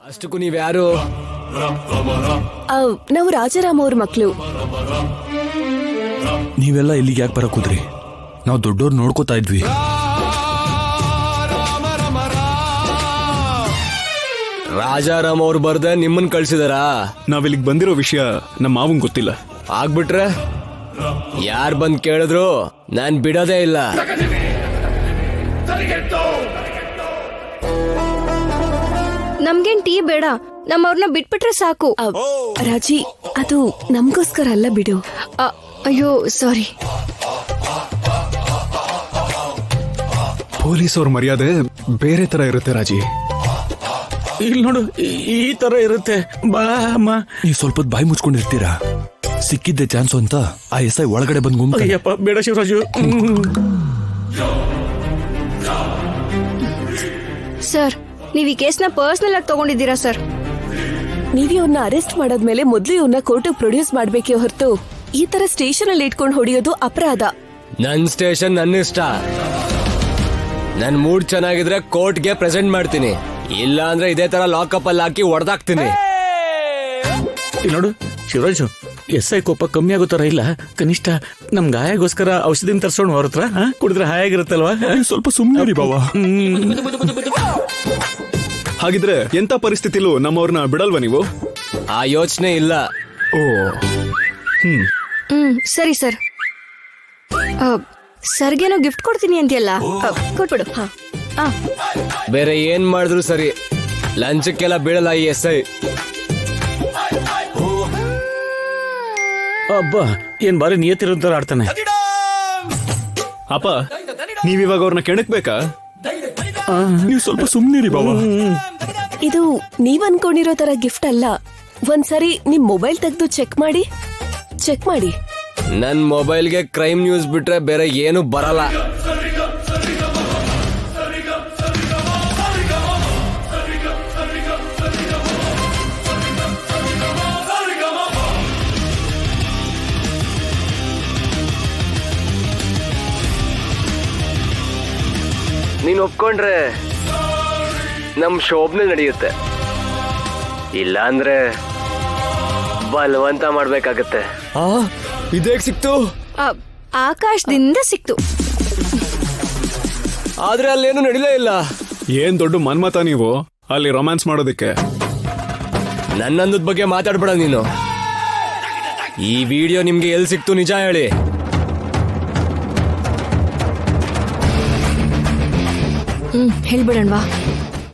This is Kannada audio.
ಅಷ್ಟಕ್ಕೂ ನೀವ್ಯಾರು? ನಾವು ರಾಜಾರಾಮ್ ಅವ್ರ ಮಕ್ಳು. ನೀವೆಲ್ಲ ಇಲ್ಲಿಗೆ ಯಾಕೆ ಬರಕ್ ಹೋದ್ರಿ? ನಾವು ದೊಡ್ಡವ್ರು ನೋಡ್ಕೋತಾ ಇದ್ವಿ. ರಾಜಾರಾಮ್ ಅವ್ರು ಬರ್ದೆ ನಿಮ್ಮನ್ ಕಳ್ಸಿದಾರಾ? ನಾವಿಲ್ಲಿಗೆ ಬಂದಿರೋ ವಿಷಯ ನಮ್ಮ ಮಾವಂಗ್ ಗೊತ್ತಿಲ್ಲ. ಆಗ್ಬಿಟ್ರೆ ಯಾರ್ ಬಂದ್ ಕೇಳಿದ್ರು ನಾನ್ ಬಿಡೋದೇ ಇಲ್ಲ. ನಮ್ಗೇನ್ ಟೀ ಬೇಡ, ನಮ್ಮವ್ರನ್ನ ಬಿಟ್ಬಿಟ್ರೆ ಸಾಕು. ರಾಜಿ, ಅದು ನಮ್ಗೋಸ್ಕರ ಅಲ್ಲ ಬಿಡು. ಅಯ್ಯೋ ಸಾರಿ. ಪೊಲೀಸ್ ಅವ್ರ ಮರ್ಯಾದೆ ಬೇರೆ ತರ ಇರುತ್ತೆ ರಾಜಿ. ಇಲ್ಲಿ ನೋಡು, ಈ ತರ ಇರುತ್ತೆ. ಬಾ ಅಮ್ಮ. ನೀವು ಸ್ವಲ್ಪ ಬಾಯಿ ಮುಚ್ಕೊಂಡಿರ್ತೀರಾ? ಸಿಕ್ಕಿದ್ದೆ ಚಾನ್ಸು ಅಂತ ಆ ಎಸ್ ಐ ಒಳಗಡೆ ಬಂದ್ ಗುಂಪ. ಅಯ್ಯಪ್ಪ ಬೇಡ ಶಿವರಾಜು. ಸರ್, ನೀವ್ ಈ ಕೇಸ್ನ ಪರ್ಸನಲ್ ಆಗಿ ತಗೊಂಡಿದ್ದೀರಾ ಸರ್? ನೀವ್ ಇವ್ರನ್ನ ಅರೆಸ್ಟ್ ಮಾಡಾದ್ಮೇಲೆ ಮೊದ್ಲು ಇವ್ರನ್ನ ಕೋರ್ಟ್ ಪ್ರೊಡ್ಯೂಸ್ ಮಾಡ್ಬೇಕೇ ಹೊರತು ಈ ತರ ಸ್ಟೇಷನ್ ಅಲ್ಲಿ ಇಟ್ಕೊಂಡು ಹೊಡಿಯೋದು ಅಪರಾಧ. ನನ್ ಸ್ಟೇಷನ್ ನನ್ನ ಇಷ್ಟ. ನನ್ ಮೂಡ್ ಚೆನ್ನಾಗಿದ್ರೆ ಕೋರ್ಟ್ಗೆ ಪ್ರೆಸೆಂಟ್ ಮಾಡ್ತೀನಿ, ಇಲ್ಲ ಅಂದ್ರೆ ಇದೇ ತರ ಲಾಕಪ್ ಅಲ್ಲಿ ಹಾಕಿ ಹೊಡೆದಾಕ್ತೀನಿ. ಇಲ್ಲಿ ನೋಡು ಶಿವರಾಜು, ಎಸ್ ಐ ಕೋಪ ಕಮ್ಮಿ ಆಗೋ ತರ ಇಲ್ಲ. ಕನಿಷ್ಠ ನಮ್ ಗಾಯಗೋಸ್ಕರ ಔಷಧಿನ ತರ್ಸೋಣ ಹೊರತ್ರ. ಕುಡಿದ್ರೆ ಹಾಯಾಗಿರುತ್ತಲ್ವಾ? ಸ್ವಲ್ಪ ಸುಮ್ಮನೆ ಬಾವ. ಹಾಗಿದ್ರೆ ಎಂತ ಪರಿಸ್ಥಿತಿಲೂ ನಮ್ಮವ್ರನ್ನ ಬಿಡಲ್ವಾ ನೀವು? ಆ ಯೋಚನೆ ಇಲ್ಲ. ಓ, ಸರಿ ಸರ್. ಸರ್ಗೇನೋ ಗಿಫ್ಟ್ ಕೊಡ್ತೀನಿ ಅಂತೀಯಲ್ಲ, ಕೊಟ್ಬಿಡು. ಬೇರೆ ಏನ್ ಮಾಡಿದ್ರು ಸರಿ, ಲಂಚಕ್ಕೆಲ್ಲ ಬೀಳಲ್ಲ ಈ ಎಸ್ ಐ. ಅಬ್ಬ, ಏನ್ ಬಾರಿ ನಿಯತ್ತಿರೋಂತರ ಆಡ್ತಾನೆ. ಅಪ್ಪ ನೀವಿವಾಗ ಅವ್ರನ್ನ ಕೆಣಕ್ಬೇಕಾ? ನೀವು ಸ್ವಲ್ಪ ಸುಮ್ಮನಿರಿ ಬಾವ. ಇದು ನೀವ್ ಅನ್ಕೊಂಡಿರೋ ತರ ಗಿಫ್ಟ್ ಅಲ್ಲ. ಒಂದ್ಸರಿ ನಿಮ್ ಮೊಬೈಲ್ ತೆಗೆದು ಚೆಕ್ ಮಾಡಿ. ನನ್ ಮೊಬೈಲ್ಗೆ ಕ್ರೈಮ್ ನ್ಯೂಸ್ ಬಿಟ್ರೆ ಬೇರೆ ಏನು ಬರಲ್ಲ. ನೀನ್ ಒಪ್ಕೊಂಡ್ರೆ ನಮ್ ಶೋಭನೆ ನಡೆಯುತ್ತೆ, ಇಲ್ಲ ಅಂದ್ರೆ ಬಲವಂತ ಮಾಡ್ಬೇಕಾಗತ್ತೆ. ಇದೇಗ್ ಸಿಕ್ತು? ಆಕಾಶದಿಂದ ಸಿಕ್ತು. ಆದ್ರೆ ಅಲ್ಲೇನು ನಡೀಲೇ ಇಲ್ಲ. ಏನ್ ದೊಡ್ಡ ಮನ್ಮತ ನೀವು ಅಲ್ಲಿ ರೊಮ್ಯಾನ್ಸ್ ಮಾಡೋದಕ್ಕೆ. ನನ್ನಂದದ ಬಗ್ಗೆ ಮಾತಾಡ್ಬೇಡ ನೀನು. ಈ ವಿಡಿಯೋ ನಿಮ್ಗೆ ಎಲ್ಲಿ ಸಿಕ್ತು ನಿಜ ಹೇಳಿ. ಹೇಳ್ಬಿಡಣ್ವಾ?